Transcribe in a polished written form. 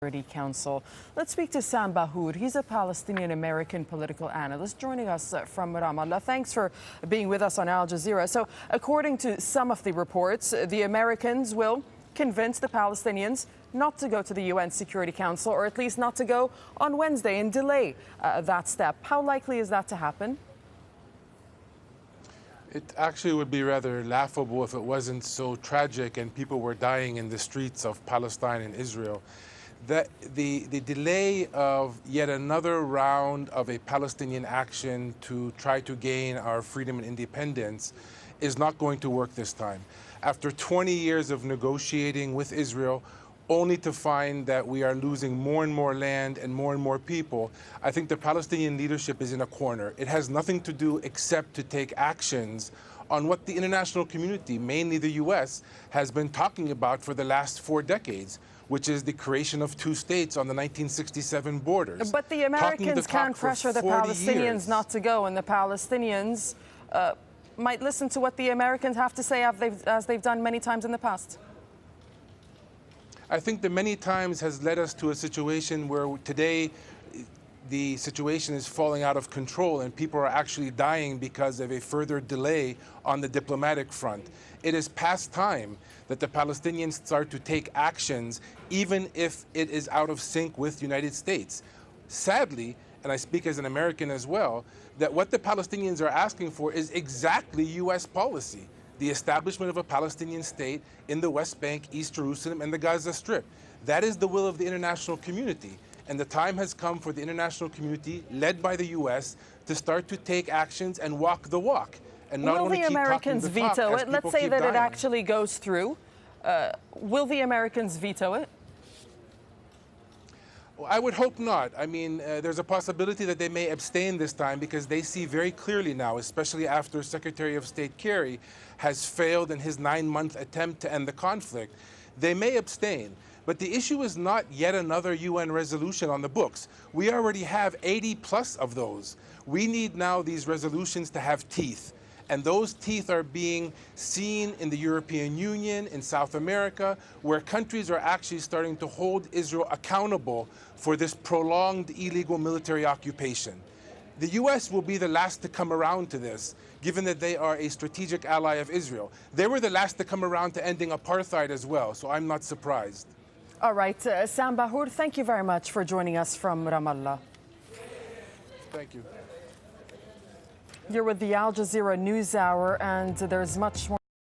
Security Council. Let's speak to Sam Bahour. He's a Palestinian-American political analyst joining us from Ramallah. Thanks for being with us on Al Jazeera. So, according to some of the reports, the Americans will convince the Palestinians not to go to the UN Security Council, or at least not to go on Wednesday, and delay that step. How likely is that to happen? It actually would be rather laughable if it wasn't so tragic and people were dying in the streets of Palestine and Israel. That the delay of yet another round of a Palestinian action to try to gain our freedom and independence is not going to work this time. After 20 years of negotiating with Israel, only to find that we are losing more and more land and more people, I think the Palestinian leadership is in a corner. It has nothing to do except to take actions on what the international community, mainly the U.S., has been talking about for the last 4 decades, which is the creation of 2 states on the 1967 borders. But the Americans can't pressure the Palestinians not to go, and the Palestinians might listen to what the Americans have to say as they've done many times in the past. I think the many times has led us to a situation where today the situation is falling out of control and people are actually dying because of a further delay on the diplomatic front. It is past time that the Palestinians start to take actions, even if it is out of sync with the United States. Sadly, and I speak as an American as well, that what the Palestinians are asking for is exactly U.S. policy: the establishment of a Palestinian state in the West Bank, East Jerusalem, and the Gaza Strip. That is the will of the international community. And the time has come for the international community, led by the U.S., to start to take actions and walk the walk. And not will the Americans veto it? Let's say that it actually goes through. Will the Americans veto it? Well, I would hope not. I mean, there's a possibility that they may abstain this time because they see very clearly now, especially after Secretary of State Kerry has failed in his 9-month attempt to end the conflict. They may abstain. But the issue is not yet another UN resolution on the books. We already have 80+ of those. We need now these resolutions to have teeth. And those teeth are being seen in the European Union, in South America, where countries are actually starting to hold Israel accountable for this prolonged illegal military occupation. The U.S. will be the last to come around to this, given that they are a strategic ally of Israel. They were the last to come around to ending apartheid as well, so I'm not surprised. All right, Sam Bahour, thank you very much for joining us from Ramallah. Thank you. You're with the Al Jazeera NewsHour, and there's much more.